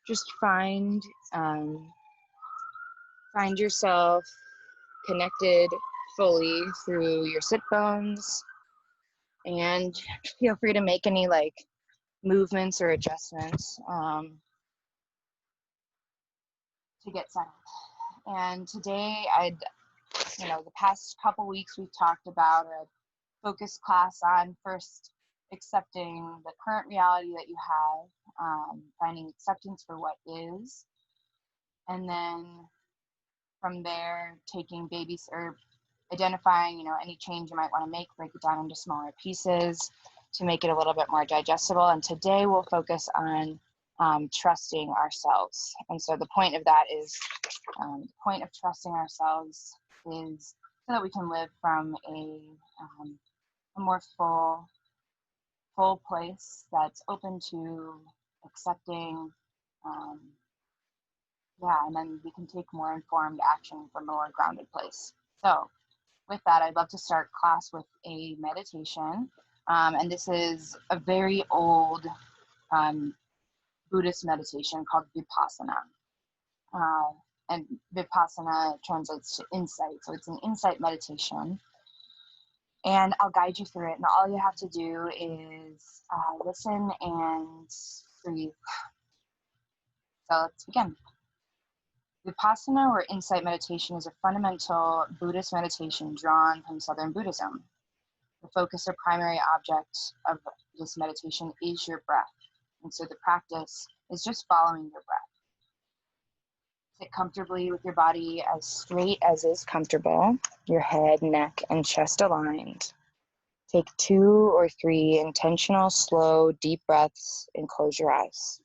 just find yourself connected fully through your sit bones, and feel free to make any like movements or adjustments to get settled. And today the past couple weeks we've talked about a focus class on first accepting the current reality that you have, finding acceptance for what is, and then from there taking babies or identifying any change you might want to make, break it down into smaller pieces to make it a little bit more digestible. And today we'll focus on trusting ourselves. And so the point of that is, the point of trusting ourselves is so that we can live from a more full place that's open to accepting, and then we can take more informed action from a more grounded place. So with that, I'd love to start class with a meditation. And this is a very old Buddhist meditation called Vipassana. And Vipassana translates to insight. So it's an insight meditation. And I'll guide you through it. And all you have to do is listen and breathe. So let's begin. Vipassana, or insight meditation, is a fundamental Buddhist meditation drawn from Southern Buddhism. The focus or primary object of this meditation is your breath. And so the practice is just following your breath. Sit comfortably with your body as straight as is comfortable, your head, neck, and chest aligned. Take 2 or 3 intentional, slow, deep breaths and close your eyes.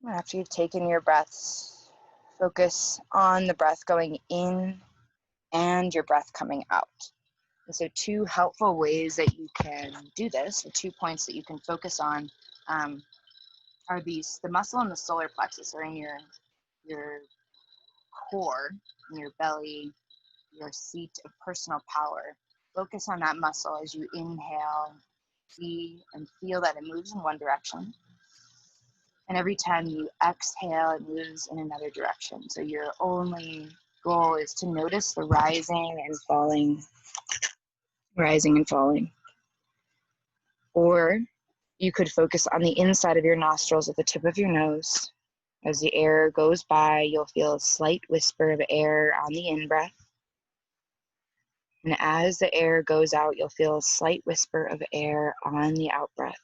After you've taken your breaths, focus on the breath going in and your breath coming out. And so 2 helpful ways that you can do this, the 2 points that you can focus on, are the muscle in the solar plexus, or in your core, in your belly, your seat of personal power. Focus on that muscle as you inhale, see and feel that it moves in one direction. And every time you exhale, it moves in another direction. So your only goal is to notice the rising and falling. Or you could focus on the inside of your nostrils at the tip of your nose. As the air goes by, you'll feel a slight whisper of air on the in-breath. And as the air goes out, you'll feel a slight whisper of air on the out-breath.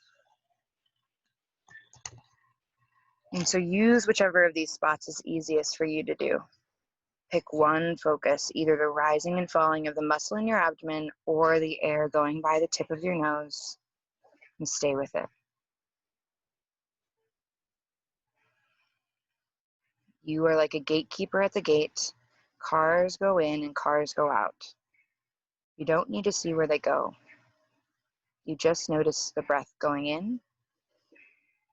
And so use whichever of these spots is easiest for you to do. Pick one focus, either the rising and falling of the muscle in your abdomen or the air going by the tip of your nose, and stay with it. You are like a gatekeeper at the gate. Cars go in and cars go out. You don't need to see where they go. You just notice the breath going in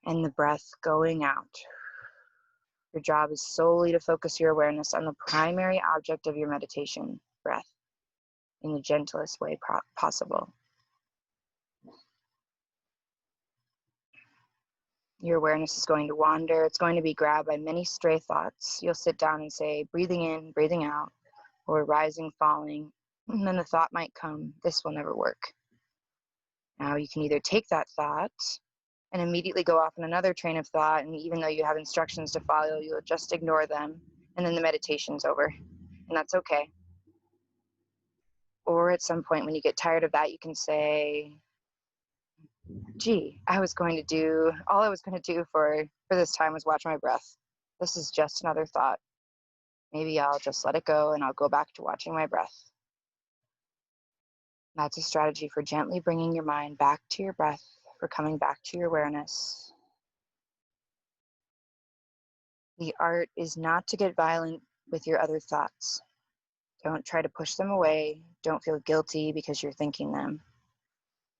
and the breath going out. Your job is solely to focus your awareness on the primary object of your meditation, breath, in the gentlest way possible. Your awareness is going to wander. It's going to be grabbed by many stray thoughts. You'll sit down and say, breathing in, breathing out, or rising, falling. And then the thought might come, this will never work. Now you can either take that thought and immediately go off on another train of thought, and even though you have instructions to follow, you'll just ignore them, and then the meditation's over, and that's okay. Or at some point when you get tired of that, you can say, gee, all I was going to do for this time was watch my breath. This is just another thought. Maybe I'll just let it go and I'll go back to watching my breath. That's a strategy for gently bringing your mind back to your breath, for coming back to your awareness. The art is not to get violent with your other thoughts. Don't try to push them away. Don't feel guilty because you're thinking them.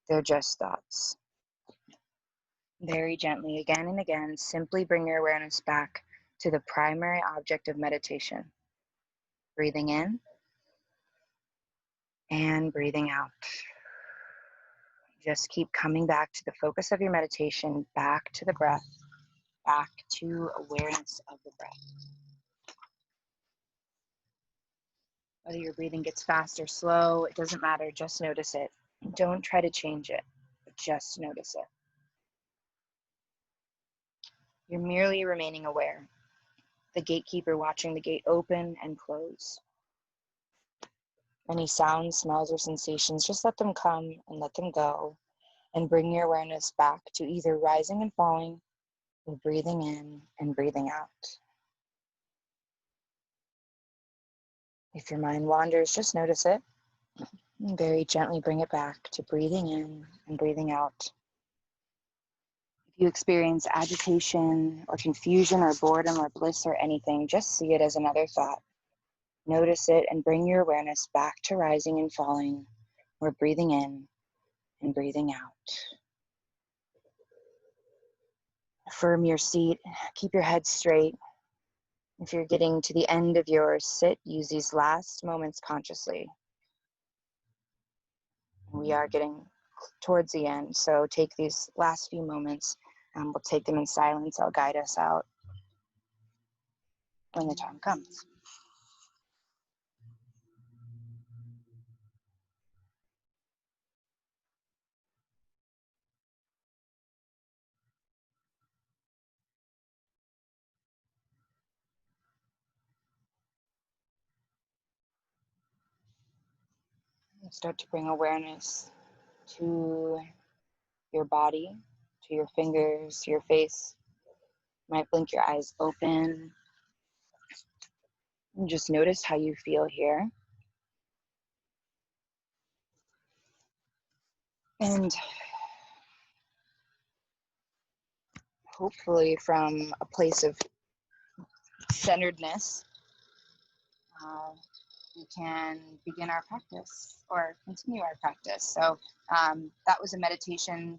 They're just thoughts. Very gently, again and again, simply bring your awareness back to the primary object of meditation. Breathing in and breathing out. Just keep coming back to the focus of your meditation, back to the breath, back to awareness of the breath. Whether your breathing gets fast or slow, it doesn't matter, just notice it. Don't try to change it, but just notice it. You're merely remaining aware, the gatekeeper watching the gate open and close. Any sounds, smells, or sensations, just let them come and let them go, and bring your awareness back to either rising and falling, or breathing in and breathing out. If your mind wanders, just notice it, and very gently bring it back to breathing in and breathing out. If you experience agitation or confusion or boredom or bliss or anything, just see it as another thought. Notice it and bring your awareness back to rising and falling, or breathing in and breathing out. Affirm your seat, keep your head straight. If you're getting to the end of your sit, use these last moments consciously. We are getting towards the end, so take these last few moments. We'll take them in silence. I'll guide us out when the time comes. Start to bring awareness to your body, to your fingers, to your face. You might blink your eyes open and just notice how you feel here. And hopefully from a place of centeredness, we can begin our practice or continue our practice. So that was a meditation.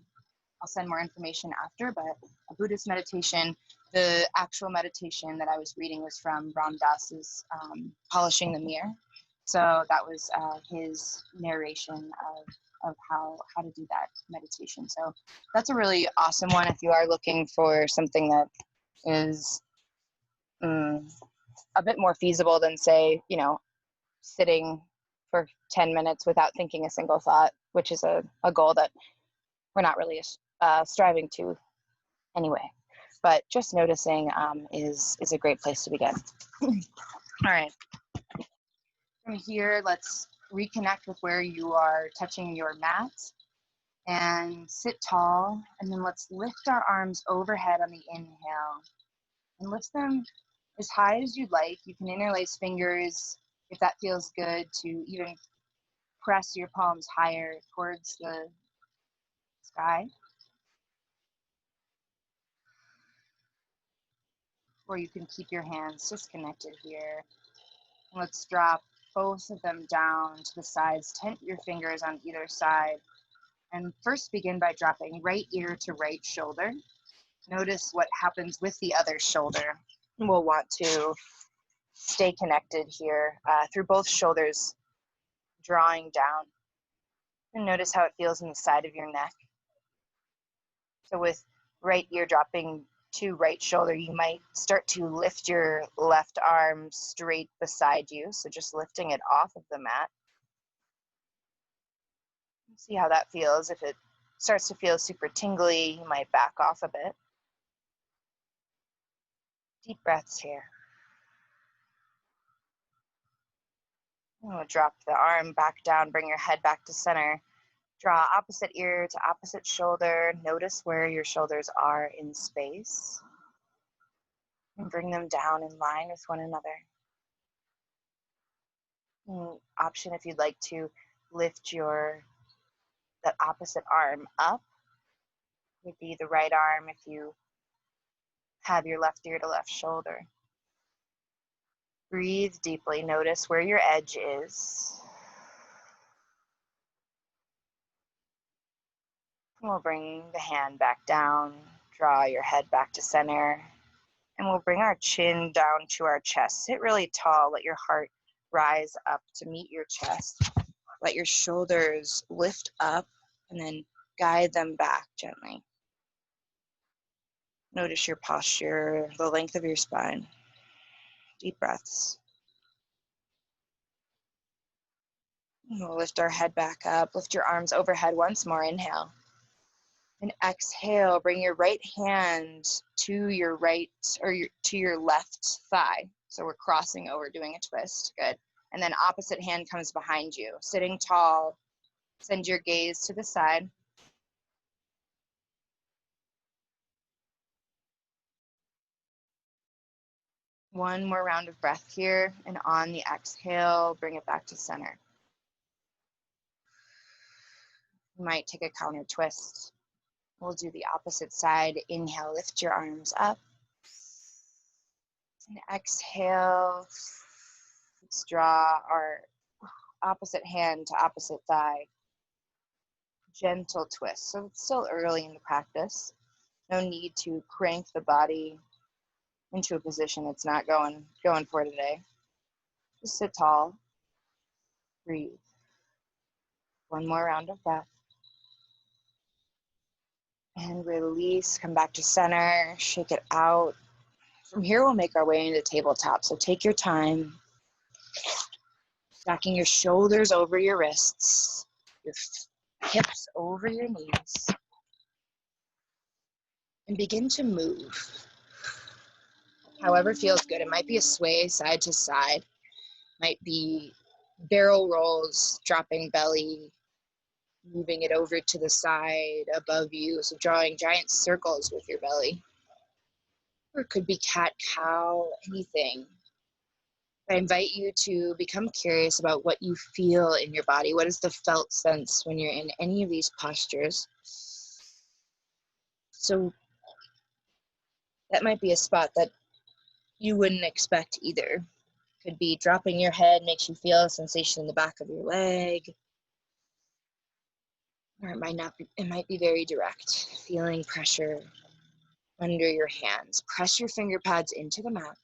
I'll send more information after, but a Buddhist meditation. The actual meditation that I was reading was from Ram Dass's Polishing the Mirror. So that was his narration of how to do that meditation. So that's a really awesome one if you are looking for something that is a bit more feasible than, say, sitting for 10 minutes without thinking a single thought, which is a goal that we're not really striving to anyway. But just noticing is a great place to begin. All right. From here, let's reconnect with where you are touching your mat and sit tall. And then let's lift our arms overhead on the inhale and lift them as high as you'd like. You can interlace fingers if that feels good, to even press your palms higher towards the sky. Or you can keep your hands just connected here. And let's drop both of them down to the sides. Tent your fingers on either side. And first begin by dropping right ear to right shoulder. Notice what happens with the other shoulder. We'll want to stay connected here through both shoulders, drawing down. And notice how it feels in the side of your neck. So with right ear dropping to right shoulder, you might start to lift your left arm straight beside you. So just lifting it off of the mat. See how that feels. If it starts to feel super tingly, you might back off a bit. Deep breaths here. We'll drop the arm back down, bring your head back to center. Draw opposite ear to opposite shoulder. Notice where your shoulders are in space. And bring them down in line with one another. Option if you'd like to lift that opposite arm up. Would be the right arm if you have your left ear to left shoulder. Breathe deeply. Notice where your edge is. We'll bring the hand back down. Draw your head back to center. And we'll bring our chin down to our chest. Sit really tall. Let your heart rise up to meet your chest. Let your shoulders lift up and then guide them back gently. Notice your posture, the length of your spine. Deep breaths. We'll lift our head back up. Lift your arms overhead once more. Inhale. And exhale, bring your right hand to your right or to your left thigh. So we're crossing over, doing a twist. Good. And then opposite hand comes behind you. Sitting tall, send your gaze to the side. One more round of breath here, and on the exhale, bring it back to center. You might take a counter twist. We'll do the opposite side. Inhale, lift your arms up. And exhale, let's draw our opposite hand to opposite thigh. Gentle twist. So it's still early in the practice. No need to crank the body into a position it's not going for today. Just sit tall. Breathe. One more round of breath. And release, come back to center, shake it out. From here, we'll make our way into tabletop. So take your time, stacking your shoulders over your wrists, your hips over your knees, and begin to move. However feels good. It might be a sway side to side, might be barrel rolls, dropping belly, moving it over to the side above you, so drawing giant circles with your belly. Or it could be cat-cow, anything. I invite you to become curious about what you feel in your body. What is the felt sense when you're in any of these postures? So that might be a spot that you wouldn't expect either. Could be dropping your head makes you feel a sensation in the back of your leg. Or it might not be, it might be very direct, feeling pressure under your hands. Press your finger pads into the mat,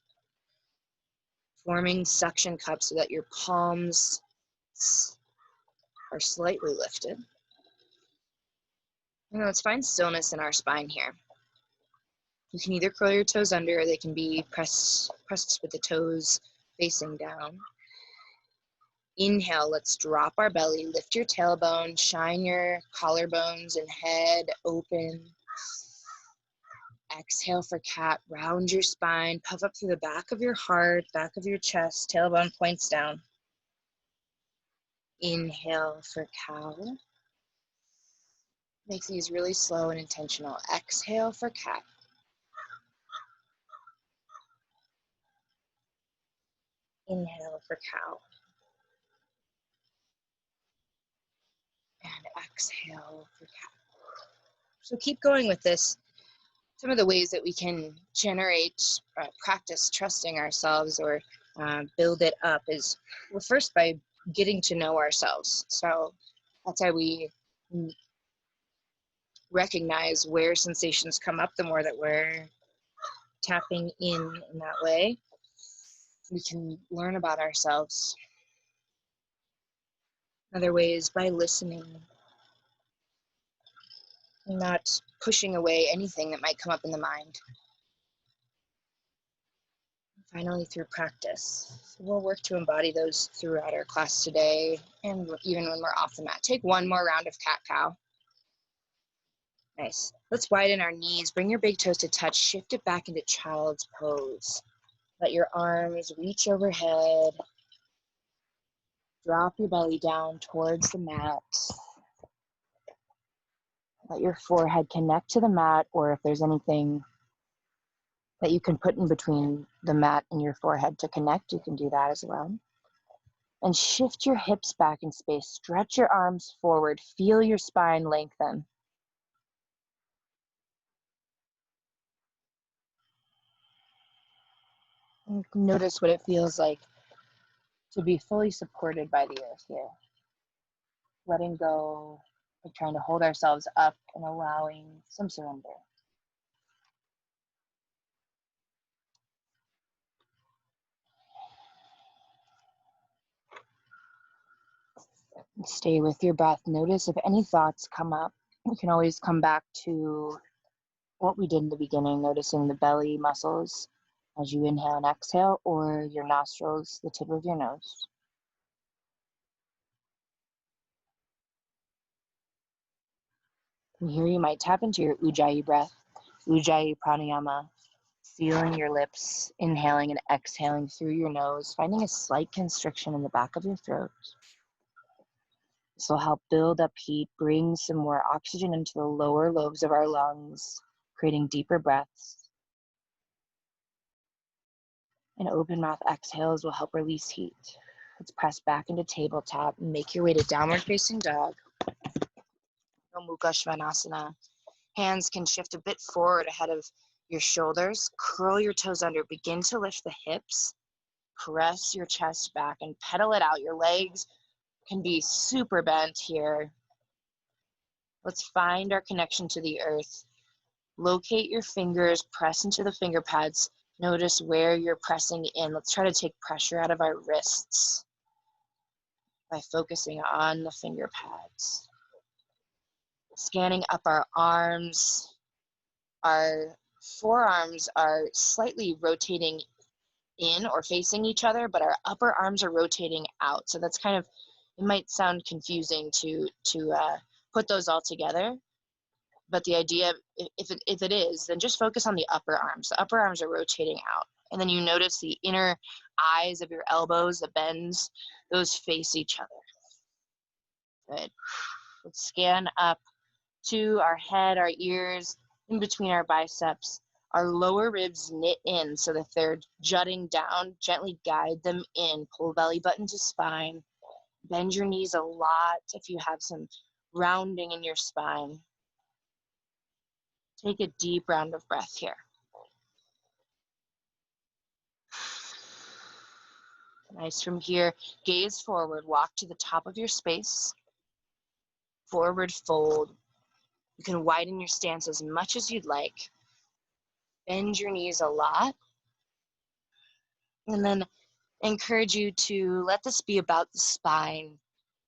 forming suction cups so that your palms are slightly lifted. And let's find stillness in our spine here. You can either curl your toes under, or they can be pressed with the toes facing down. Inhale, let's drop our belly, lift your tailbone, shine your collarbones and head open. Exhale for cat, round your spine, puff up through the back of your heart, back of your chest, tailbone points down. Inhale for cow. Make these really slow and intentional. Exhale for cat. Inhale for cow. And exhale for cat. So keep going with this. Some of the ways that we can generate, practice trusting ourselves or build it up is, well, first by getting to know ourselves. So that's how we recognize where sensations come up. The more that we're tapping in that way, we can learn about ourselves. Another way is by listening, not pushing away anything that might come up in the mind. Finally, through practice. So we'll work to embody those throughout our class today, and even when we're off the mat. Take one more round of cat-cow. Nice. Let's widen our knees. Bring your big toes to touch. Shift it back into child's pose. Let your arms reach overhead. Drop your belly down towards the mat. Let your forehead connect to the mat, or if there's anything that you can put in between the mat and your forehead to connect, you can do that as well. And shift your hips back in space. Stretch your arms forward. Feel your spine lengthen. And notice what it feels like to be fully supported by the earth here. Letting go of trying to hold ourselves up and allowing some surrender. Stay with your breath. Notice if any thoughts come up. You can always come back to what we did in the beginning, noticing the belly muscles as you inhale and exhale, or your nostrils, the tip of your nose. And here you might tap into your Ujjayi breath, Ujjayi pranayama, sealing your lips, inhaling and exhaling through your nose, finding a slight constriction in the back of your throat. This will help build up heat, bring some more oxygen into the lower lobes of our lungs, creating deeper breaths. And open mouth exhales will help release heat. Let's press back into tabletop and make your way to downward facing dog. Mukha Svanasana. Hands can shift a bit forward ahead of your shoulders. Curl your toes under. Begin to lift the hips. Press your chest back and pedal it out. Your legs can be super bent here. Let's find our connection to the earth. Locate your fingers, press into the finger pads. Notice where you're pressing in. Let's try to take pressure out of our wrists by focusing on the finger pads. Scanning up our arms. Our forearms are slightly rotating in or facing each other, but our upper arms are rotating out. So that's kind of, it might sound confusing to put those all together. But the idea, if it is, then just focus on the upper arms. The upper arms are rotating out. And then you notice the inner eyes of your elbows, the bends, those face each other. Good. Let's scan up to our head, our ears, in between our biceps. Our lower ribs knit in so that they're jutting down. Gently guide them in. Pull belly button to spine. Bend your knees a lot if you have some rounding in your spine. Take a deep round of breath here. Nice. From here, gaze forward. Walk to the top of your space. Forward fold. You can widen your stance as much as you'd like. Bend your knees a lot. And then encourage you to let this be about the spine.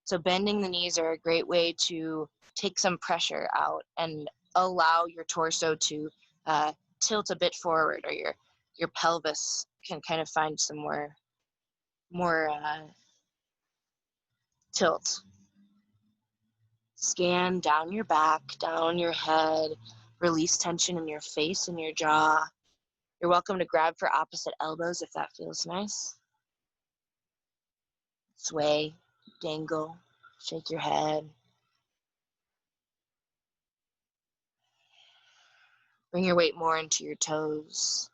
So bending the knees are a great way to take some pressure out and allow your torso to tilt a bit forward, or your pelvis can kind of find some more tilt. Scan down your back, down your head, release tension in your face and your jaw. You're welcome to grab for opposite elbows if that feels nice. Sway, dangle, shake your head. Bring your weight more into your toes.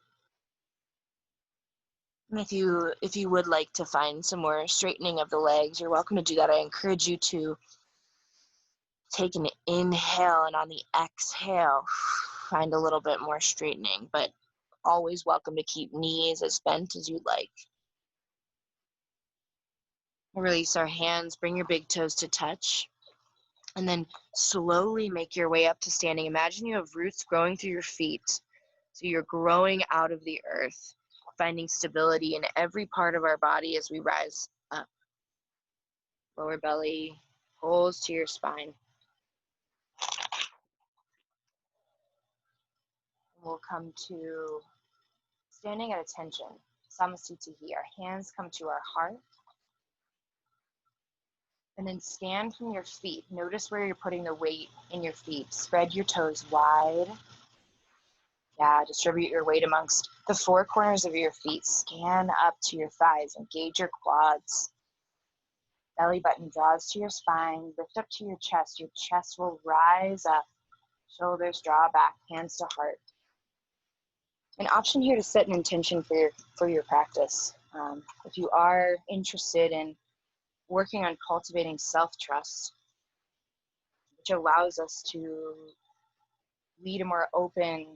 And if you would like to find some more straightening of the legs, you're welcome to do that. I encourage you to take an inhale, and on the exhale, find a little bit more straightening, but always welcome to keep knees as bent as you'd like. Release our hands, bring your big toes to touch, and then slowly make your way up to standing. Imagine you have roots growing through your feet. So you're growing out of the earth, finding stability in every part of our body as we rise up. Lower belly pulls to your spine. We'll come to standing at attention, Samasthiti. Our hands come to our heart. And then scan from your feet. Notice where you're putting the weight in your feet. Spread your toes wide. Yeah, distribute your weight amongst the four corners of your feet. Scan up to your thighs. Engage your quads. Belly button draws to your spine. Lift up to your chest. Your chest will rise up. Shoulders draw back. Hands to heart. An option here to set an intention for your practice. If you are interested in working on cultivating self-trust, which allows us to lead a more open,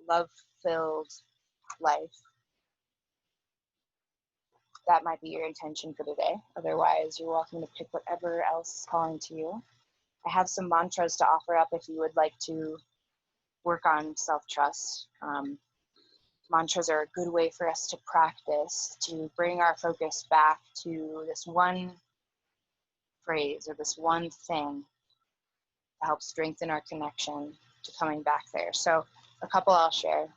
love-filled life, that might be your intention for the day. Otherwise, you're welcome to pick whatever else is calling to you. I have some mantras to offer up if you would like to work on self-trust. Mantras are a good way for us to practice, to bring our focus back to this one phrase or this one thing to help strengthen our connection to coming back there. So a couple I'll share.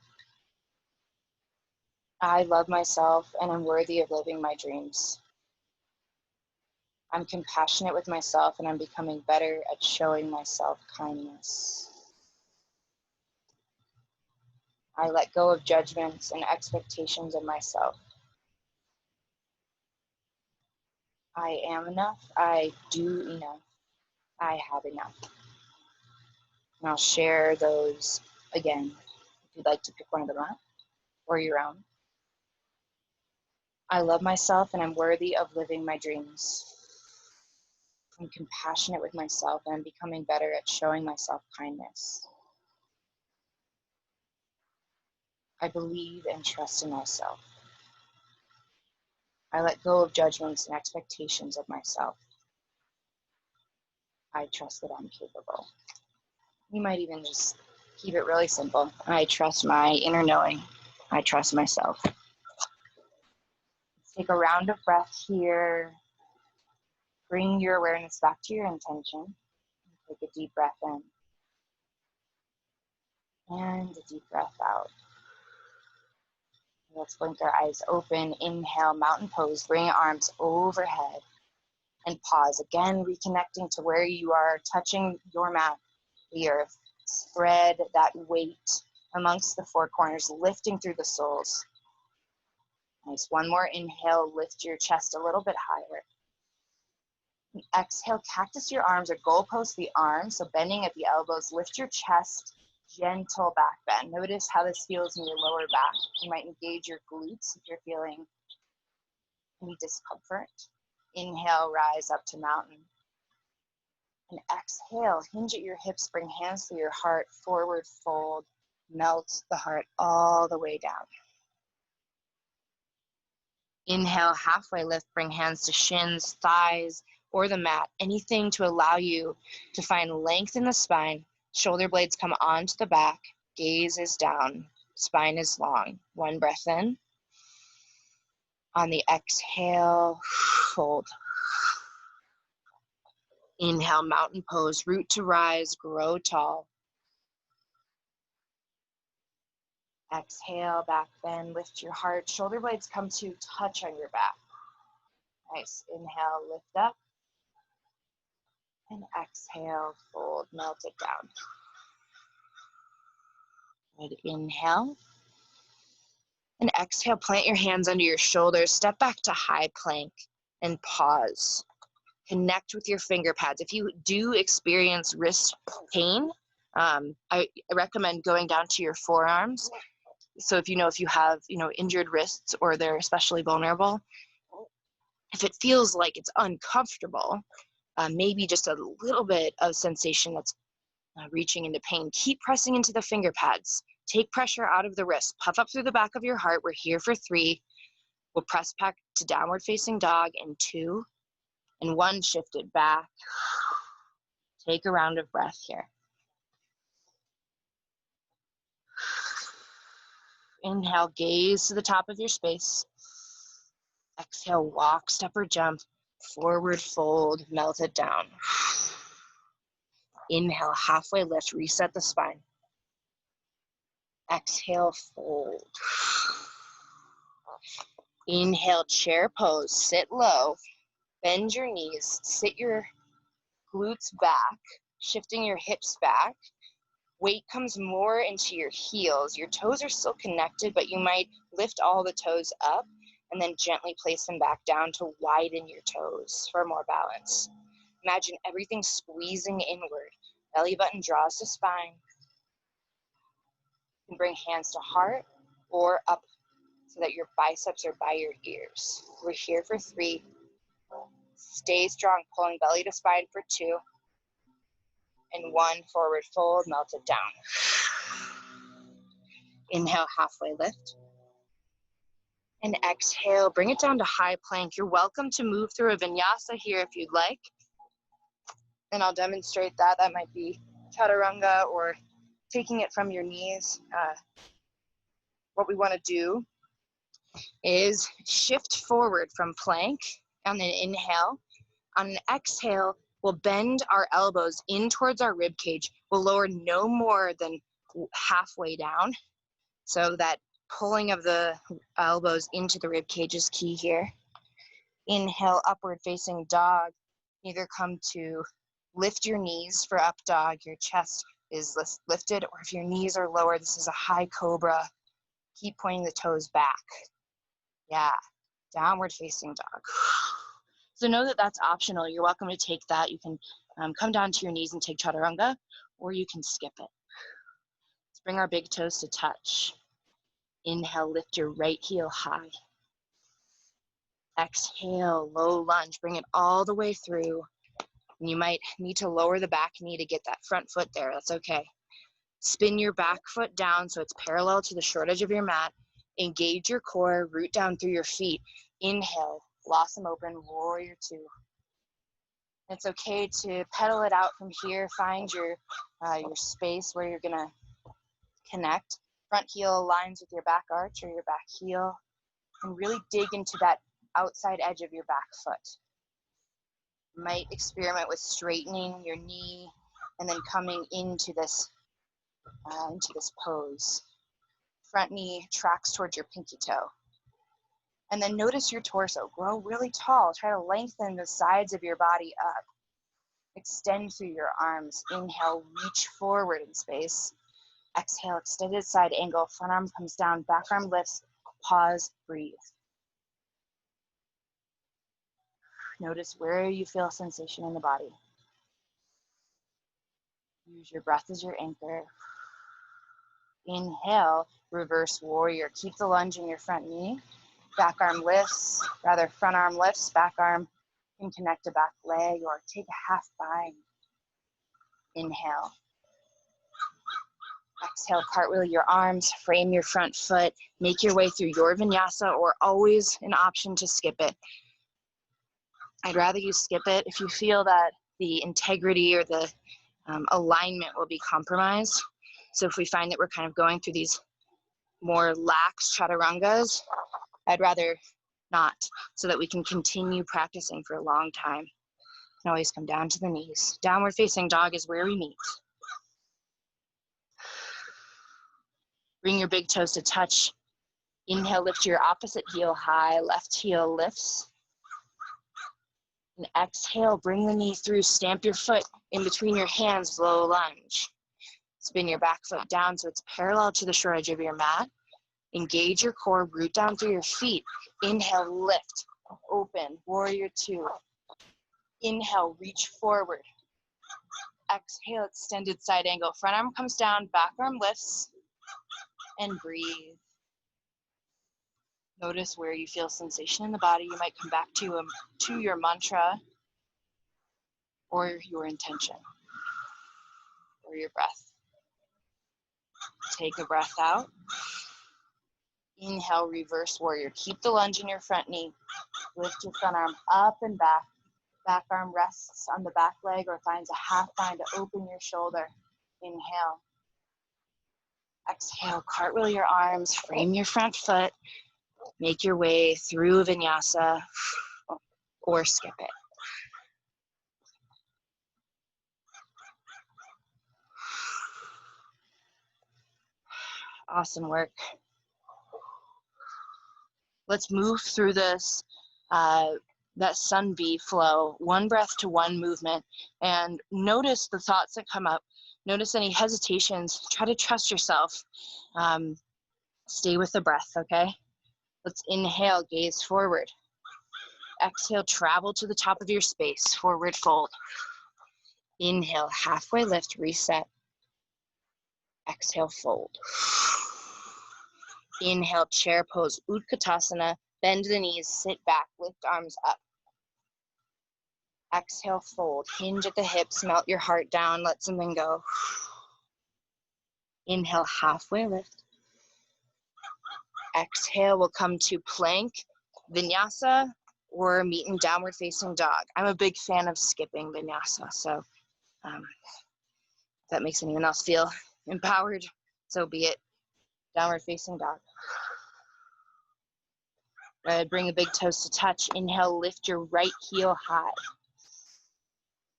I love myself and I'm worthy of living my dreams. I'm compassionate with myself and I'm becoming better at showing myself kindness. I let go of judgments and expectations of myself. I am enough. I do enough. I have enough. And I'll share those again if you'd like to pick one of them up or your own. I love myself and I'm worthy of living my dreams. I'm compassionate with myself and I'm becoming better at showing myself kindness. I believe and trust in myself. I let go of judgments and expectations of myself. I trust that I'm capable. You might even just keep it really simple. I trust my inner knowing. I trust myself. Let's take a round of breath here. Bring your awareness back to your intention. Take a deep breath in. And a deep breath out. Let's blink our eyes open. Inhale, mountain pose. Bring your arms overhead. And pause. Again, reconnecting to where you are, touching your mat, the earth. Spread that weight amongst the four corners, lifting through the soles. Nice. One more inhale, lift your chest a little bit higher. And exhale, cactus your arms or goalpost the arms, so bending at the elbows. Lift your chest, gentle back bend. Notice how this feels in your lower back. You might engage your glutes if you're feeling any discomfort. Inhale, rise up to mountain. And exhale, hinge at your hips, bring hands to your heart, forward fold, melt the heart all the way down. Inhale, halfway lift, bring hands to shins, thighs, or the mat. Anything to allow you to find length in the spine. Shoulder blades come onto the back, gaze is down, spine is long. One breath in. On the exhale, fold. Inhale, mountain pose, root to rise, grow tall. Exhale, back bend, lift your heart. Shoulder blades come to touch on your back. Nice. Inhale, lift up. And exhale, fold, melt it down. Good. Inhale. And exhale, plant your hands under your shoulders. Step back to high plank and pause. Connect with your finger pads. If you do experience wrist pain, I recommend going down to your forearms. So if you have injured wrists or they're especially vulnerable, if it feels like it's uncomfortable, maybe just a little bit of sensation that's reaching into pain, keep pressing into the finger pads. Take pressure out of the wrist. Puff up through the back of your heart. We're here for 3. We'll press back to downward facing dog in 2. And 1, shift it back. Take a round of breath here. Inhale, gaze to the top of your space. Exhale, walk, step or jump. Forward fold, melt it down. Inhale, halfway lift, reset the spine. Exhale, fold. Inhale, chair pose, sit low, bend your knees, sit your glutes back, shifting your hips back. Weight comes more into your heels. Your toes are still connected, but you might lift all the toes up and then gently place them back down to widen your toes for more balance. Imagine everything squeezing inward. Belly button draws to spine. You can bring hands to heart or up so that your biceps are by your ears. We're here for 3. Stay strong, pulling belly to spine for 2. And 1, forward fold, melt it down. Inhale, halfway lift. And exhale, bring it down to high plank. You're welcome to move through a vinyasa here if you'd like. And I'll demonstrate that. That might be chaturanga or taking it from your knees. What we want to do is shift forward from plank on an inhale. On an exhale, we'll bend our elbows in towards our rib cage. We'll lower no more than halfway down. So that pulling of the elbows into the rib cage is key here. Inhale, upward facing dog. Either come to lift your knees for up dog, your chest is lifted, or if your knees are lower, this is a high cobra. Keep pointing the toes back. Yeah, downward facing dog. So know that that's optional. You're welcome to take that. You can come down to your knees and take chaturanga, or you can skip it. Let's bring our big toes to touch. Inhale, lift your right heel high. Exhale, low lunge. Bring it all the way through. And you might need to lower the back knee to get that front foot there. That's okay. Spin your back foot down so it's parallel to the short edge of your mat. Engage your core, root down through your feet. Inhale, blossom open, warrior two. It's okay to pedal it out from here. Find your space where you're gonna connect. Front heel aligns with your back arch or your back heel. And really dig into that outside edge of your back foot. You might experiment with straightening your knee and then coming into this pose. Front knee tracks towards your pinky toe. And then notice your torso. Grow really tall. Try to lengthen the sides of your body up. Extend through your arms. Inhale, reach forward in space. Exhale, extended side angle. Front arm comes down, back arm lifts. Pause, breathe. Notice where you feel sensation in the body. Use your breath as your anchor. Inhale, reverse warrior. Keep the lunge in your front knee. Back arm lifts, rather front arm lifts. Back arm can connect to back leg or take a half bind. Inhale. Exhale, cartwheel your arms, frame your front foot, make your way through your vinyasa, or always an option to skip it. I'd rather you skip it if you feel that the integrity or the alignment will be compromised. So if we find that we're kind of going through these more lax chaturangas, I'd rather not, so that we can continue practicing for a long time. You can always come down to the knees. Downward facing dog is where we meet. Bring your big toes to touch. Inhale, lift your opposite heel high, left heel lifts. And exhale, bring the knee through, stamp your foot in between your hands, low lunge. Spin your back foot down so it's parallel to the short edge of your mat. Engage your core, root down through your feet. Inhale, lift, open, warrior two. Inhale, reach forward. Exhale, extended side angle. Front arm comes down, back arm lifts, and breathe. Notice where you feel sensation in the body. You might come back to your mantra or your intention or your breath. Take a breath out. Inhale, reverse warrior. Keep the lunge in your front knee. Lift your front arm up and back. Back arm rests on the back leg or finds a half bind to open your shoulder. Inhale. Exhale, cartwheel your arms, frame your front foot. Make your way through vinyasa or skip it. Awesome work. Let's move through this, that sun bee flow, one breath to one movement, and notice the thoughts that come up. Notice any hesitations. Try to trust yourself. Stay with the breath, okay? Let's inhale, gaze forward. Exhale, travel to the top of your space, forward fold. Inhale, halfway lift, reset. Exhale, fold. Inhale, chair pose, Utkatasana. Bend the knees, sit back, lift arms up. Exhale, fold. Hinge at the hips, melt your heart down, let something go. Inhale, halfway lift. Exhale, we'll come to plank, vinyasa, or meet in downward facing dog. I'm a big fan of skipping vinyasa, so if that makes anyone else feel empowered, so be it. Downward facing dog. Bring the big toes to touch. Inhale, lift your right heel high.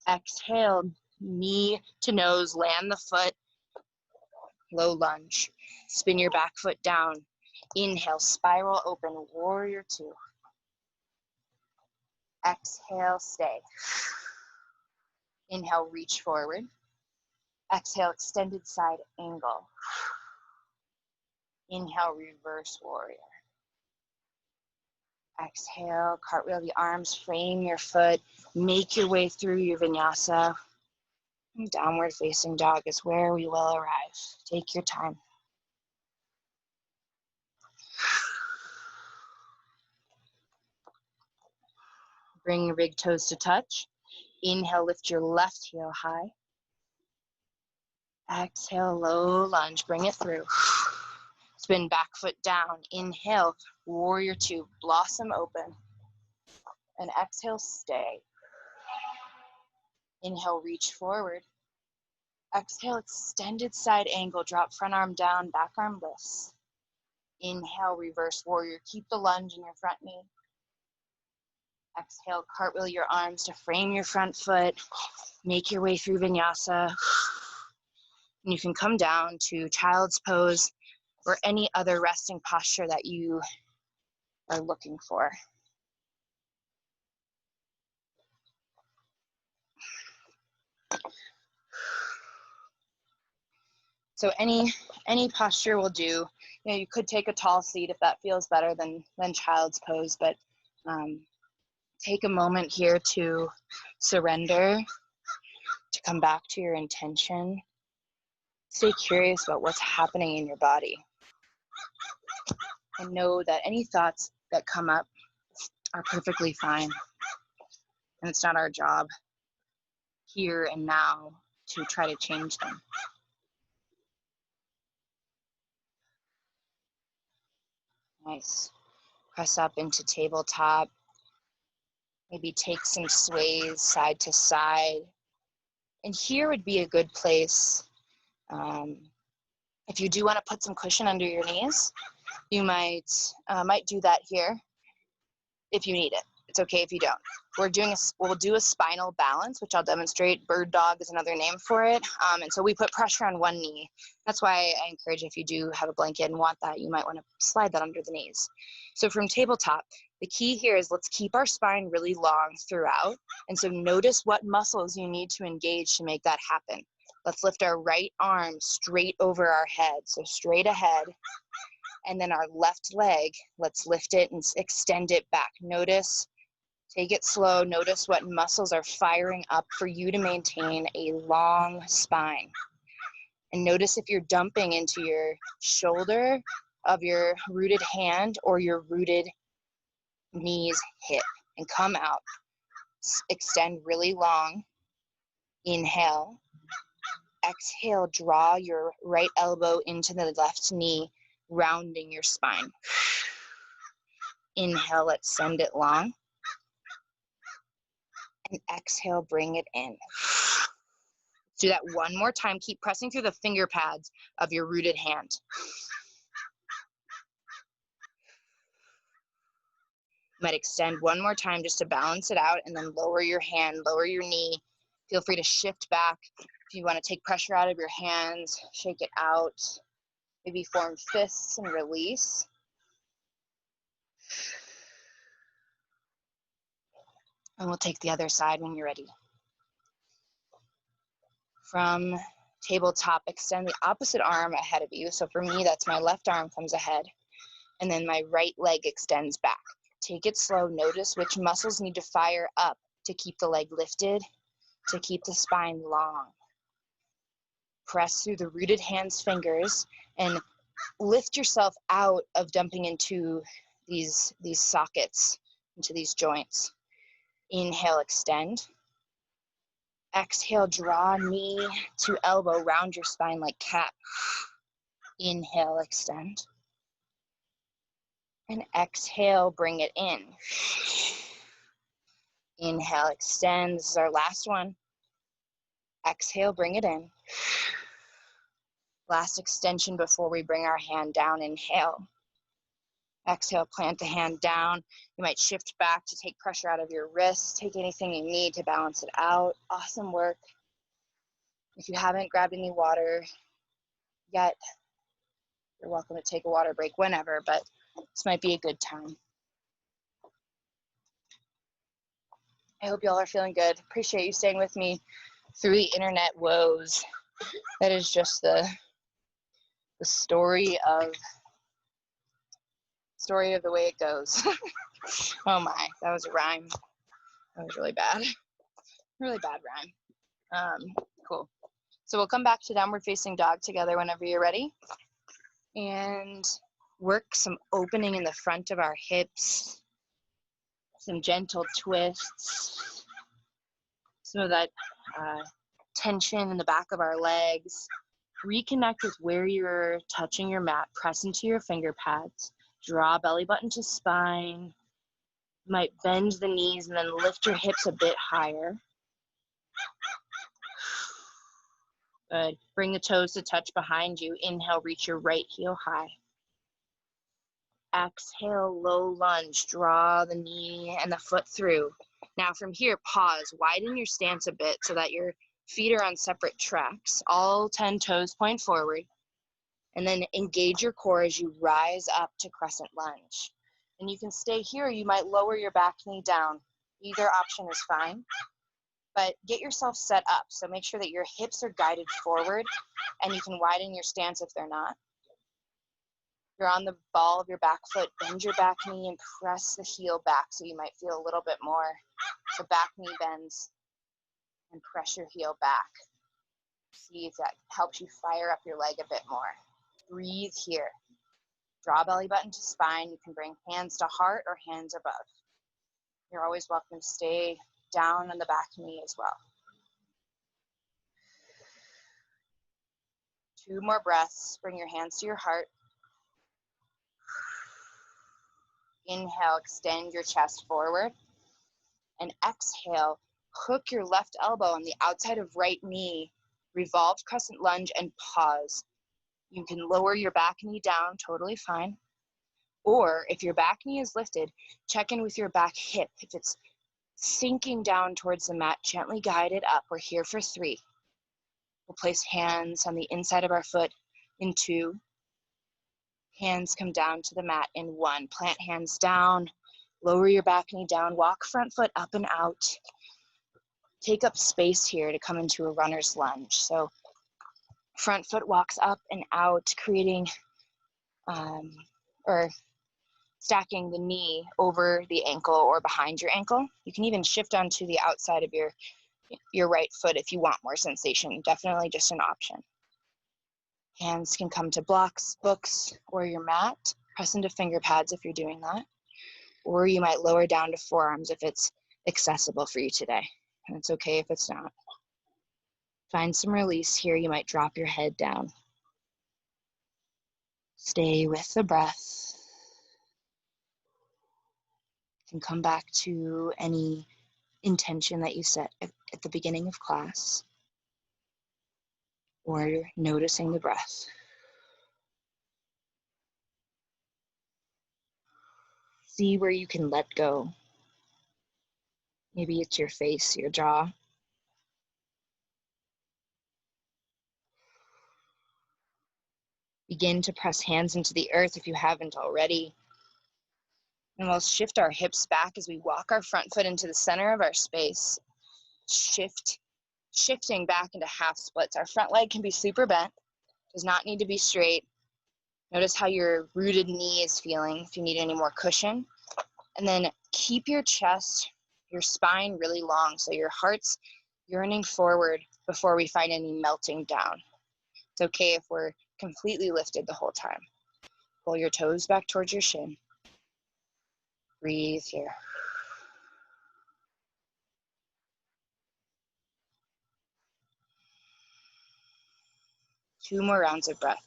Exhale, knee to nose, land the foot, low lunge. Spin your back foot down. Inhale, spiral open, warrior two. Exhale, stay. Inhale, reach forward. Exhale, extended side angle. Inhale, reverse warrior. Exhale, cartwheel the arms, frame your foot, make your way through your vinyasa. And downward facing dog is where we will arrive. Take your time. Bring your big toes to touch. Inhale, lift your left heel high. Exhale, low lunge, bring it through. Spin back foot down. Inhale, warrior two, blossom open. And exhale, stay. Inhale, reach forward. Exhale, extended side angle, drop front arm down, back arm lifts. Inhale, reverse warrior, keep the lunge in your front knee. Exhale, cartwheel your arms to frame your front foot. Make your way through vinyasa. And you can come down to child's pose or any other resting posture that you are looking for. So any posture will do. You know, you could take a tall seat if that feels better than child's pose, but take a moment here to surrender, to come back to your intention. Stay curious about what's happening in your body. And know that any thoughts that come up are perfectly fine. And it's not our job here and now to try to change them. Nice. Press up into tabletop. Maybe take some sways side to side. And here would be a good place. If you do want to put some cushion under your knees, you might do that here if you need it. It's okay if you don't. We'll do a spinal balance, which I'll demonstrate. Bird dog is another name for it. And so we put pressure on one knee. That's why I encourage, if you do have a blanket and want that, you might want to slide that under the knees. So from tabletop, the key here is let's keep our spine really long throughout. And so notice what muscles you need to engage to make that happen. Let's lift our right arm straight over our head, so straight ahead. And then our left leg, let's lift it and extend it back. Notice, take it slow. Notice what muscles are firing up for you to maintain a long spine. And notice if you're dumping into your shoulder of your rooted hand or your rooted knees, hip. And come out. Extend really long. Inhale. Exhale, draw your right elbow into the left knee, rounding your spine. Inhale, let's send it long. And exhale, bring it in. Do that one more time. Keep pressing through the finger pads of your rooted hand. You might extend one more time just to balance it out, and then lower your hand, lower your knee. Feel free to shift back. If you want to take pressure out of your hands, shake it out. Maybe form fists and release. And we'll take the other side when you're ready. From tabletop, extend the opposite arm ahead of you. So for me, that's my left arm comes ahead. And then my right leg extends back. Take it slow. Notice which muscles need to fire up to keep the leg lifted, to keep the spine long. Press through the rooted hands, fingers, and lift yourself out of dumping into these sockets, into these joints. Inhale, extend. Exhale, draw knee to elbow, round your spine like cat. Inhale, extend. And exhale, bring it in. Inhale, extend. This is our last one. Exhale, bring it in. Last extension before we bring our hand down. Inhale. Exhale, plant the hand down. You might shift back to take pressure out of your wrists. Take anything you need to balance it out. Awesome work. If you haven't grabbed any water yet, you're welcome to take a water break whenever, but this might be a good time. I hope y'all are feeling good. Appreciate you staying with me through the internet woes. That is just the story of the way it goes. Oh my, that was a rhyme. That was really bad. Really bad rhyme. Cool. So we'll come back to downward facing dog together whenever you're ready. And work some opening in the front of our hips. Some gentle twists. Some of that tension in the back of our legs. Reconnect with where you're touching your mat. Press into your finger pads. Draw belly button to spine. You might bend the knees and then lift your hips a bit higher. Good. Bring the toes to touch behind you. Inhale, reach your right heel high. Exhale, low lunge. Draw the knee and the foot through. Now from here, pause. Widen your stance a bit so that your feet are on separate tracks. All 10 toes point forward. And then engage your core as you rise up to crescent lunge. And you can stay here. You might lower your back knee down. Either option is fine. But get yourself set up. So make sure that your hips are guided forward and you can widen your stance if they're not. You're on the ball of your back foot. Bend your back knee and press the heel back so you might feel a little bit more. So back knee bends and press your heel back. See if that helps you fire up your leg a bit more. Breathe here. Draw belly button to spine. You can bring hands to heart or hands above. You're always welcome to stay down on the back knee as well. 2 more breaths. Bring your hands to your heart. Inhale, extend your chest forward. And exhale, hook your left elbow on the outside of right knee. Revolved crescent lunge and pause. You can lower your back knee down, totally fine. Or if your back knee is lifted, check in with your back hip. If it's sinking down towards the mat, gently guide it up. We're here for 3. We'll place hands on the inside of our foot in 2. Hands come down to the mat in 1. Plant hands down. Lower your back knee down. Walk front foot up and out. Take up space here to come into a runner's lunge. So front foot walks up and out, creating or stacking the knee over the ankle or behind your ankle. You can even shift onto the outside of your right foot if you want more sensation. Definitely just an option. Hands can come to blocks, books, or your mat. Press into finger pads if you're doing that. Or you might lower down to forearms if it's accessible for you today. And it's okay if it's not. Find some release here. You might drop your head down. Stay with the breath. You can come back to any intention that you set at the beginning of class, or noticing the breath. See where you can let go. Maybe it's your face, your jaw. Begin to press hands into the earth if you haven't already. And we'll shift our hips back as we walk our front foot into the center of our space. Shifting back into half splits. Our front leg can be super bent, does not need to be straight. Notice how your rooted knee is feeling if you need any more cushion. And then keep your chest, your spine really long so your heart's yearning forward before we find any melting down. It's okay if we're completely lifted the whole time. Pull your toes back towards your shin. Breathe here. Two more rounds of breath.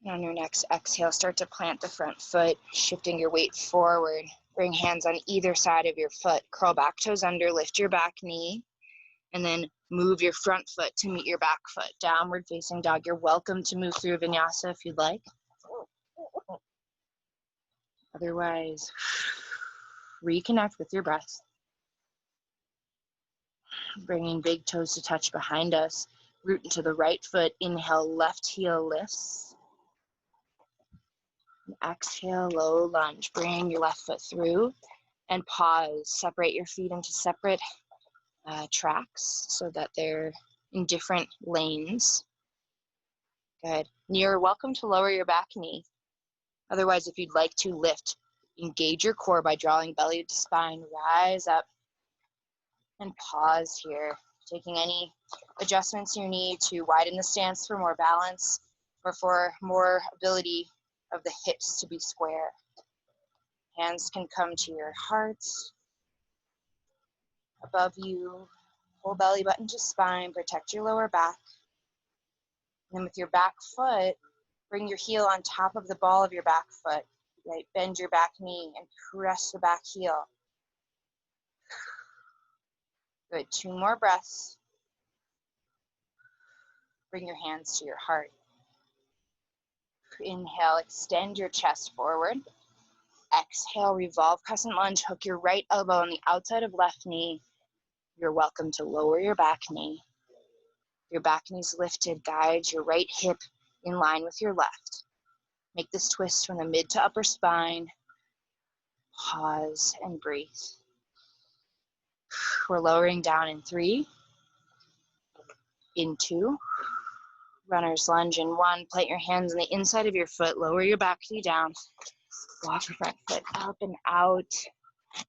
And on your next exhale, start to plant the front foot, shifting your weight forward. Bring hands on either side of your foot. Curl back toes under, lift your back knee. And then move your front foot to meet your back foot. Downward facing dog. You're welcome to move through vinyasa if you'd like. Otherwise, reconnect with your breath. Bringing big toes to touch behind us. Root into the right foot. Inhale, left heel lifts. And exhale, low lunge. Bring your left foot through and pause. Separate your feet into separate tracks so that they're in different lanes. Good. You're welcome to lower your back knee. Otherwise, if you'd like to lift, engage your core by drawing belly to spine. Rise up and pause here. Taking any adjustments you need to widen the stance for more balance or for more ability of the hips to be square. Hands can come to your heart, above you. Pull belly button to spine, protect your lower back. And then with your back foot, bring your heel on top of the ball of your back foot. Right, bend your back knee and press the back heel. Good, 2 more breaths. Bring your hands to your heart. Inhale, extend your chest forward. Exhale, revolve crescent lunge. Hook your right elbow on the outside of left knee. You're welcome to lower your back knee. Your back knee's lifted. Guide your right hip in line with your left. Make this twist from the mid to upper spine. Pause and breathe. We're lowering down in 3, in 2, runner's lunge in 1. Plant your hands on the inside of your foot. Lower your back knee down. Walk your front foot up and out.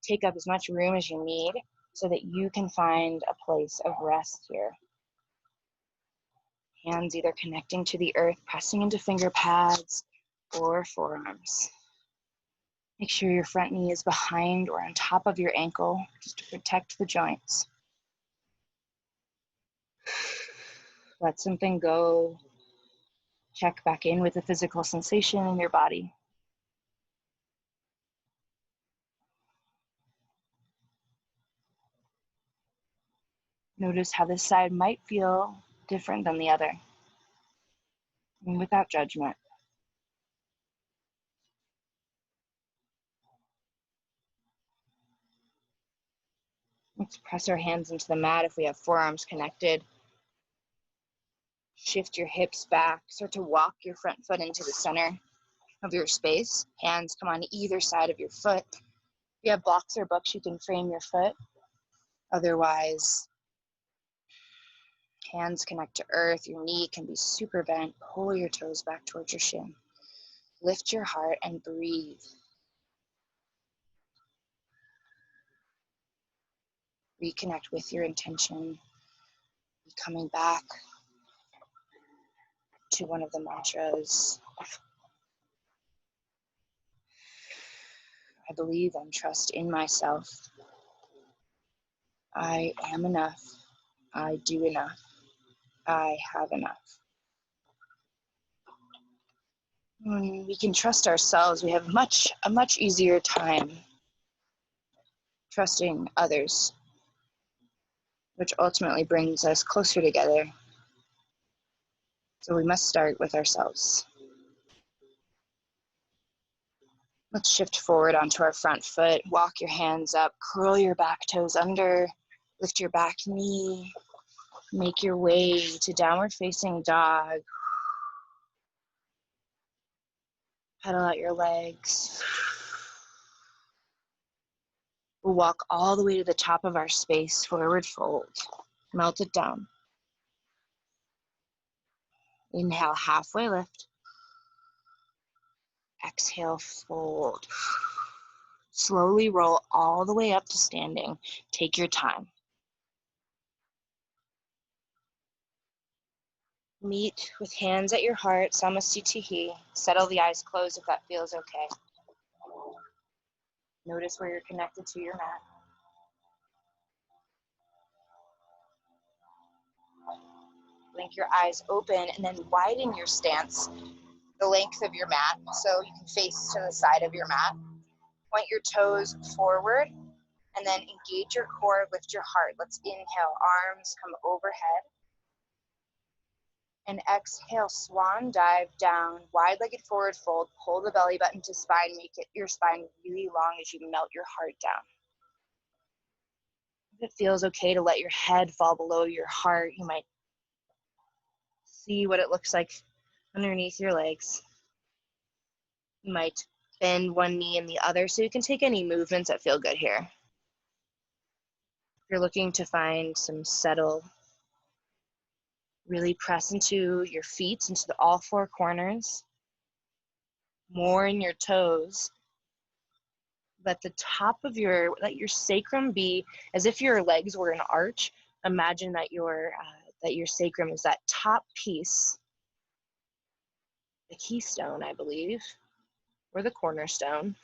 Take up as much room as you need so that you can find a place of rest here. Hands either connecting to the earth, pressing into finger pads or forearms. Make sure your front knee is behind or on top of your ankle just to protect the joints. Let something go. Check back in with the physical sensation in your body. Notice how this side might feel different than the other, and without judgment. Let's press our hands into the mat if we have forearms connected. Shift your hips back. Start to walk your front foot into the center of your space. Hands come on either side of your foot. If you have blocks or books, you can frame your foot. Otherwise, hands connect to earth. Your knee can be super bent. Pull your toes back towards your shin. Lift your heart and breathe. Reconnect with your intention. Coming back to one of the mantras. I believe and trust in myself. I am enough. I do enough. I have enough. When we can trust ourselves, we have a much easier time trusting others, which ultimately brings us closer together. So we must start with ourselves. Let's shift forward onto our front foot. Walk your hands up, curl your back toes under, lift your back knee, make your way to downward facing dog. Pedal out your legs. We'll walk all the way to the top of our space, forward fold. Melt it down. Inhale, halfway lift. Exhale, fold. Slowly roll all the way up to standing. Take your time. Meet with hands at your heart, Namaste. Settle the eyes closed if that feels okay. Notice where you're connected to your mat. Blink your eyes open and then widen your stance the length of your mat so you can face to the side of your mat. Point your toes forward And then engage your core, lift your heart. Let's inhale, arms come overhead. And exhale, swan dive down, wide-legged forward fold. Pull the belly button to spine. Make your spine really long as you melt your heart down. If it feels okay to let your head fall below your heart, you might see what it looks like underneath your legs. You might bend one knee and the other, so you can take any movements that feel good here. If you're looking to find some settle, really press into your feet, into all four corners, more in your toes. Let your sacrum be as if your legs were an arch. Imagine that your sacrum is that top piece, the keystone, I believe, or the cornerstone.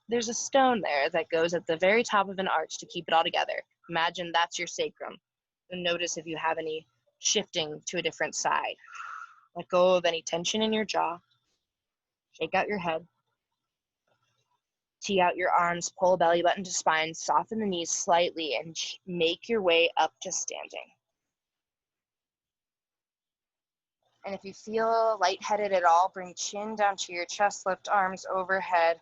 There's a stone there that goes at the very top of an arch to keep it all together. Imagine that's your sacrum. And notice if you have any shifting to a different side. Let go of any tension in your jaw. Shake out your head. Tee out your arms, pull belly button to spine, soften the knees slightly, and make your way up to standing. And if you feel lightheaded at all, bring chin down to your chest, lift arms overhead.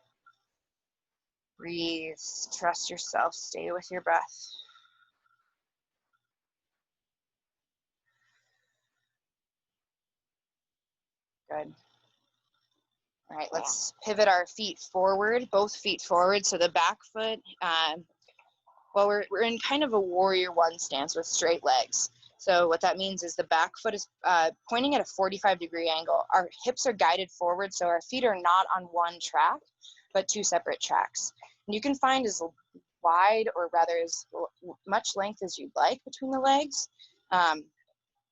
Breathe, trust yourself, stay with your breath. Good. All right, let's pivot our feet forward, both feet forward. So the back foot, we're in kind of a warrior one stance with straight legs. So what that means is the back foot is pointing at a 45-degree angle. Our hips are guided forward, so our feet are not on one track, but two separate tracks. And you can find as wide, or rather as much length as you'd like between the legs.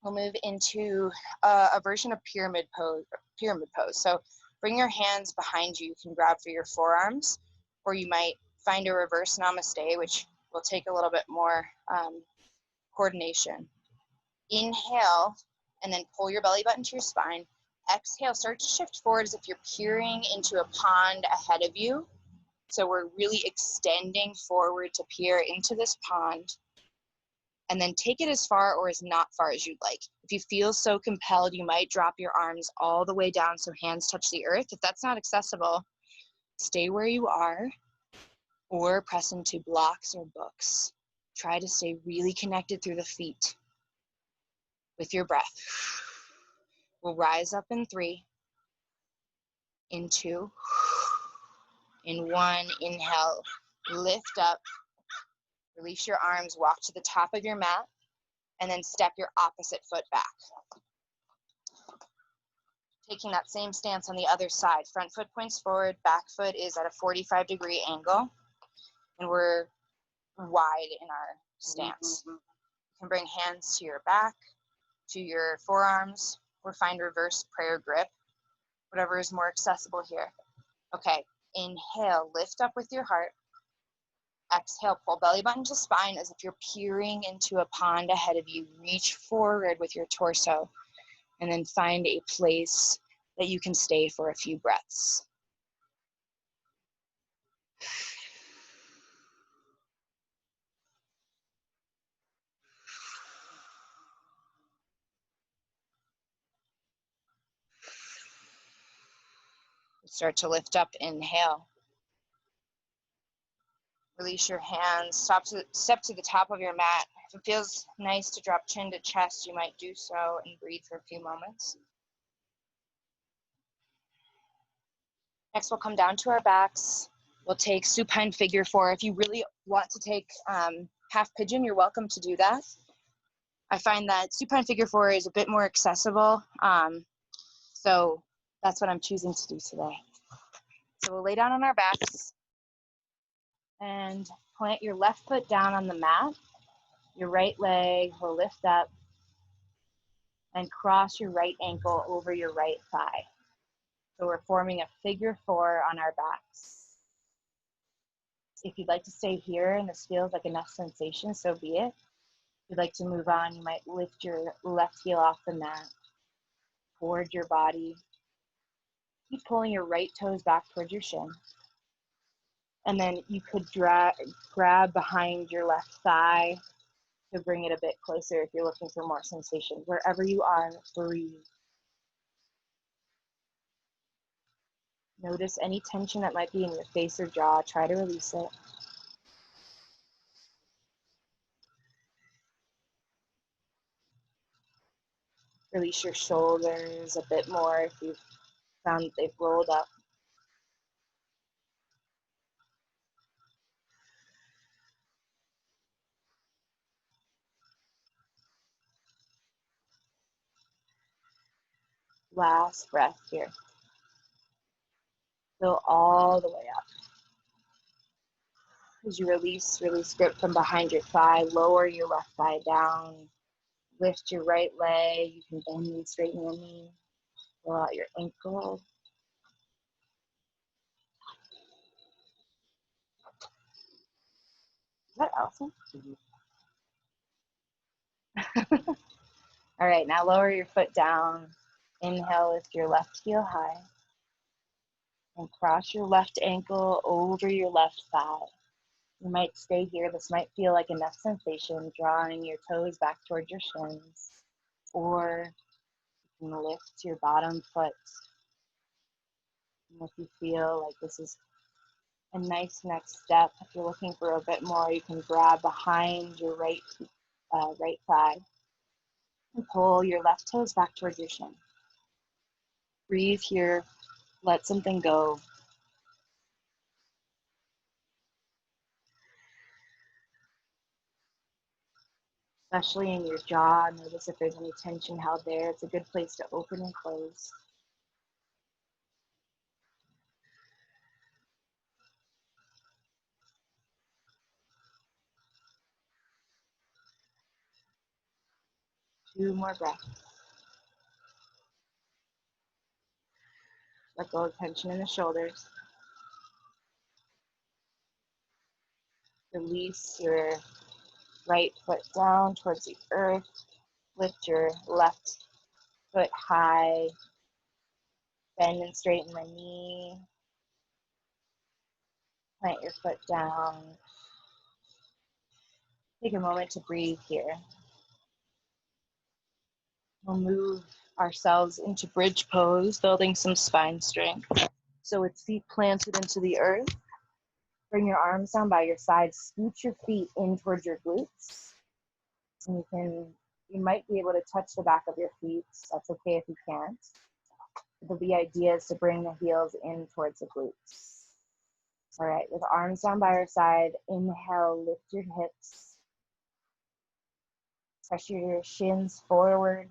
We'll move into a version of pyramid pose. So bring your hands behind you. You can grab for your forearms, or you might find a reverse Namaste, which will take a little bit more coordination. Inhale, and then pull your belly button to your spine. Exhale, start to shift forward as if you're peering into a pond ahead of you. So we're really extending forward to peer into this pond. And then take it as far or as not far as you'd like. If you feel so compelled, you might drop your arms all the way down so hands touch the earth. If that's not accessible, stay where you are or press into blocks or books. Try to stay really connected through the feet with your breath. We'll rise up in 3, in 2, in 1. Inhale, lift up, release your arms, walk to the top of your mat, and then step your opposite foot back. Taking that same stance on the other side. Front foot points forward, back foot is at a 45-degree angle, and we're wide in our stance. You can bring hands to your back, to your forearms, or find reverse prayer grip, whatever is more accessible here. Okay, inhale, lift up with your heart. Exhale, pull belly button to spine as if you're peering into a pond ahead of you. Reach forward with your torso, and then find a place that you can stay for a few breaths. Start to lift up, inhale. Release your hands, step to the top of your mat. If it feels nice to drop chin to chest, you might do so and breathe for a few moments. Next, we'll come down to our backs. We'll take supine figure 4. If you really want to take half pigeon, you're welcome to do that. I find that supine figure 4 is a bit more accessible, so that's what I'm choosing to do today. So we'll lay down on our backs and plant your left foot down on the mat. Your right leg will lift up and cross your right ankle over your right thigh. So we're forming a figure 4 on our backs. If you'd like to stay here and this feels like enough sensation, so be it. If you'd like to move on, you might lift your left heel off the mat, toward your body. Keep pulling your right toes back towards your shin. And then you could grab behind your left thigh to bring it a bit closer if you're looking for more sensation. Wherever you are, breathe. Notice any tension that might be in your face or jaw. Try to release it. Release your shoulders a bit more if you've found that they've rolled up. Last breath here. Fill all the way up. As you release grip from behind your thigh, lower your left thigh down. Lift your right leg. You can bend and straighten your knee. Pull out your ankle. Is that awesome? All right, now lower your foot down. Inhale, lift your left heel high. And cross your left ankle over your left thigh. You might stay here. This might feel like enough sensation, drawing your toes back towards your shins. Or you can lift your bottom foot. And if you feel like this is a nice next step, if you're looking for a bit more, you can grab behind your right thigh and pull your left toes back towards your shin. Breathe here. Let something go. Especially in your jaw. Notice if there's any tension held there. It's a good place to open and close. Two more breaths. Let go of tension in the shoulders. Release your right foot down towards the earth. Lift your left foot high. Bend and straighten the knee. Plant your foot down. Take a moment to breathe here. We'll move ourselves into bridge pose, building some spine strength. So with feet planted into the earth, bring your arms down by your side, scoot your feet in towards your glutes. And you might be able to touch the back of your feet. That's okay if you can't. The idea is to bring the heels in towards the glutes. All right, with arms down by your side, inhale, lift your hips. Press your shins forward.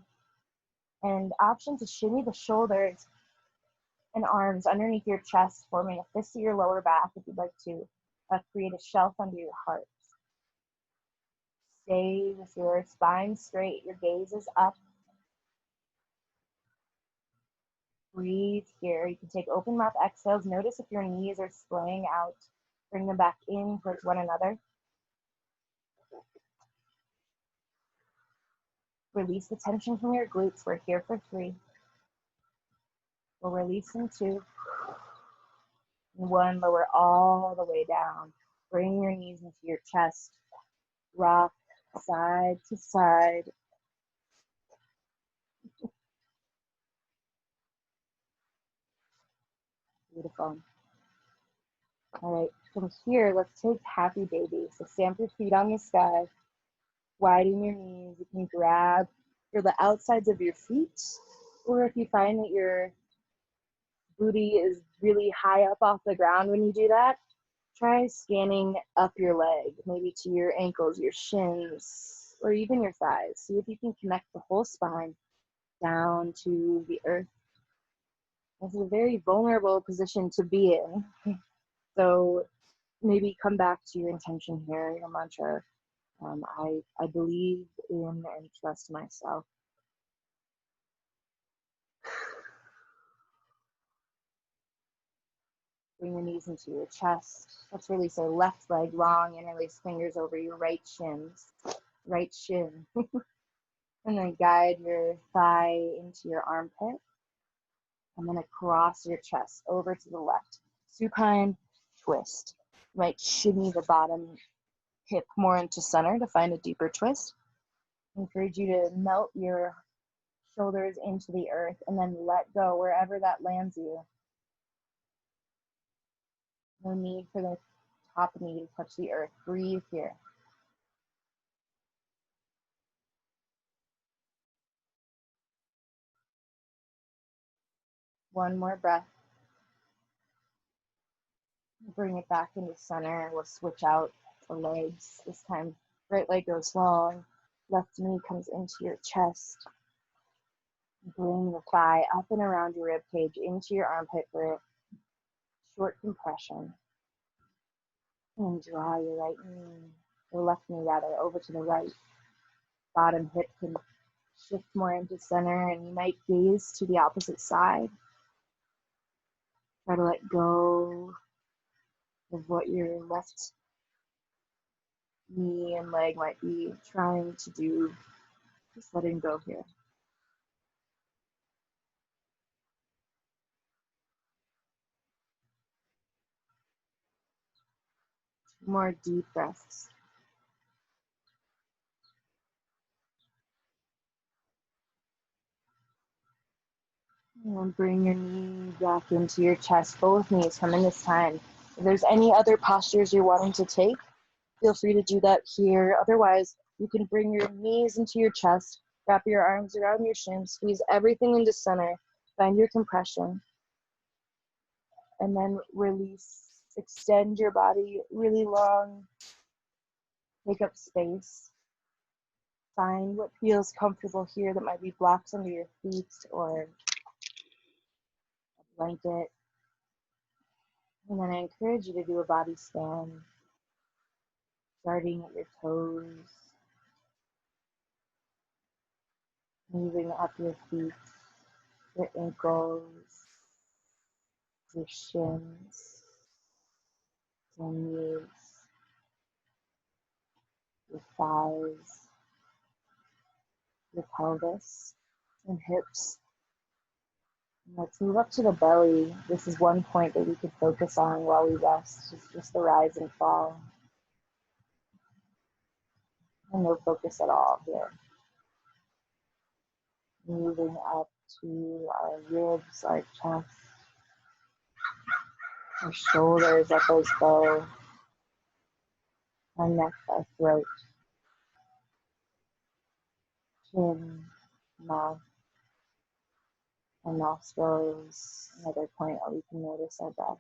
And option to shimmy the shoulders and arms underneath your chest, forming a fist to your lower back if you'd like to create a shelf under your heart. Stay with your spine straight, your gaze is up. Breathe here. You can take open mouth exhales. Notice if your knees are splaying out. Bring them back in towards one another. Release the tension from your glutes. We're here for 3. We'll release in 2. 1, lower all the way down. Bring your knees into your chest. Rock side to side. Beautiful. All right, from here, let's take happy baby. So stamp your feet on the sky. Widen your knees. You can grab for the outsides of your feet, or if you find that your booty is really high up off the ground when you do that, try scanning up your leg, maybe to your ankles, your shins, or even your thighs. See if you can connect the whole spine down to the earth. This is a very vulnerable position to be in. So maybe come back to your intention here, your mantra. I believe in and trust myself. Bring your knees into your chest. Let's release our left leg long, interlace fingers over your right shin. And then guide your thigh into your armpit. And then across your chest, over to the left. Supine twist. might shimmy the bottom hip more into center to find a deeper twist. I encourage you to melt your shoulders into the earth and then let go wherever that lands you. No need for the top knee to touch the earth. Breathe here. One more breath. Bring it back into center and we'll switch out the legs. This time, right leg goes long, left knee comes into your chest. Bring the thigh up and around your rib cage into your armpit for a short compression. And draw your right knee, or left knee rather, over to the right. Bottom hip can shift more into center and you might gaze to the opposite side. Try to let go of what your left knee and leg might be trying to do. Just letting go here. More deep breaths. And bring your knee back into your chest. Both knees come in this time. If there's any other postures you're wanting to take, feel free to do that here. Otherwise, you can bring your knees into your chest, wrap your arms around your shins, squeeze everything into center, find your compression, and then release. Extend your body really long. Take up space. Find what feels comfortable here. That might be blocks under your feet or a blanket. And then I encourage you to do a body scan, starting at your toes, moving up your feet, your ankles, your shins, your knees, your thighs, your pelvis, and hips. And let's move up to the belly. This is one point that we could focus on while we rest. It's just the rise and fall. And no focus at all here. Moving up to our ribs, our chest, our shoulders, let those go, our neck, our throat, chin, mouth, our nostrils, another point where we can notice our breath.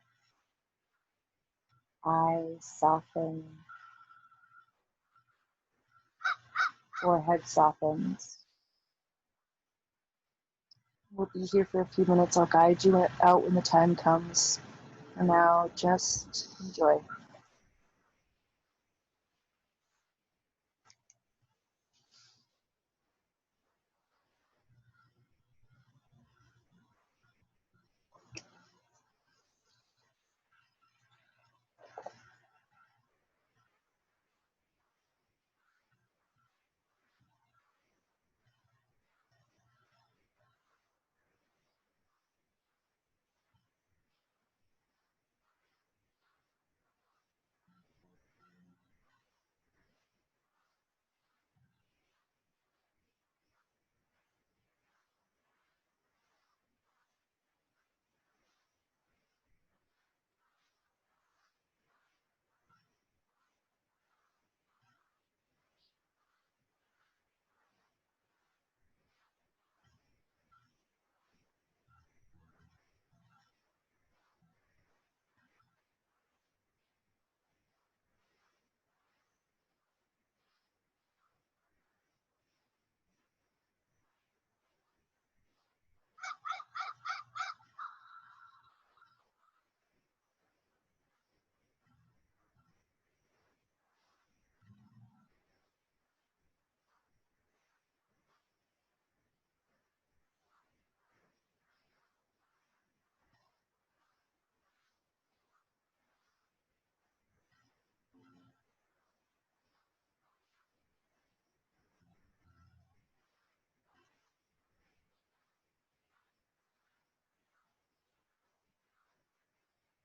Eyes soften, forehead softens. We'll be here for a few minutes. I'll guide you out when the time comes. For now, just enjoy.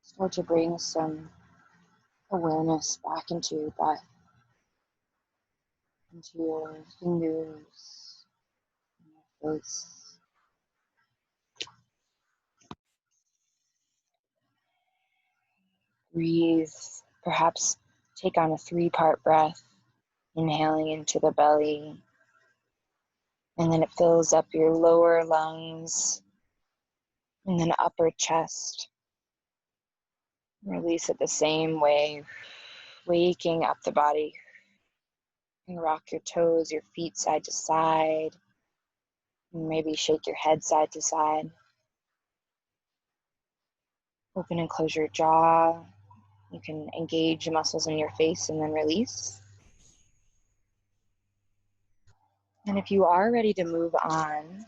Start to bring some awareness back into your breath, into your fingers, your face. Breathe, perhaps take on a 3-part breath, inhaling into the belly, and then it fills up your lower lungs, and then upper chest. Release it the same way, waking up the body. And rock your toes, your feet side to side. Maybe shake your head side to side. Open and close your jaw. You can engage the muscles in your face and then release. And if you are ready to move on,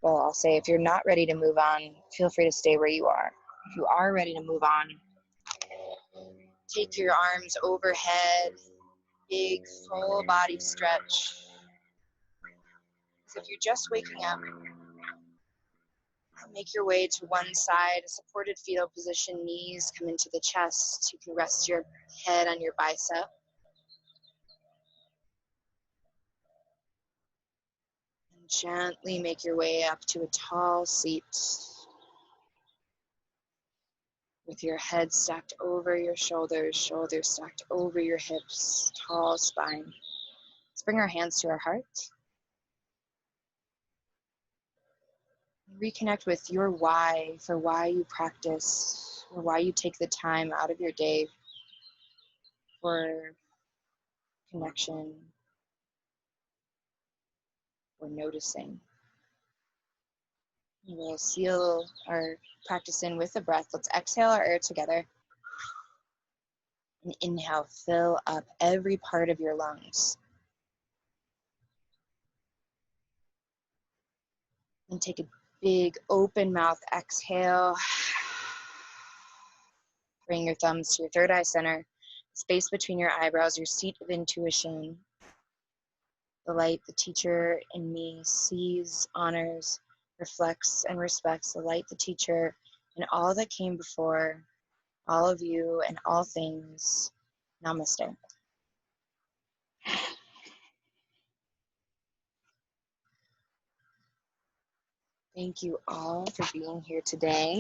well, I'll say if you're not ready to move on, feel free to stay where you are. If you are ready to move on, take your arms overhead, big full body stretch. As if you're just waking up, make your way to one side, a supported fetal position, knees come into the chest. You can rest your head on your bicep. And gently make your way up to a tall seat with your head stacked over your shoulders, shoulders stacked over your hips, tall spine. Let's bring our hands to our heart. Reconnect with your why, for why you practice, or why you take the time out of your day for connection, or noticing. We'll seal our practice in with the breath. Let's exhale our air together. And inhale, fill up every part of your lungs. And take a big open mouth exhale. Bring your thumbs to your third eye center, space between your eyebrows, your seat of intuition. The light the teacher in me sees, honors, reflects, and respects. The light the teacher and all that came before, all of you and all things. Namaste. Thank you all for being here today.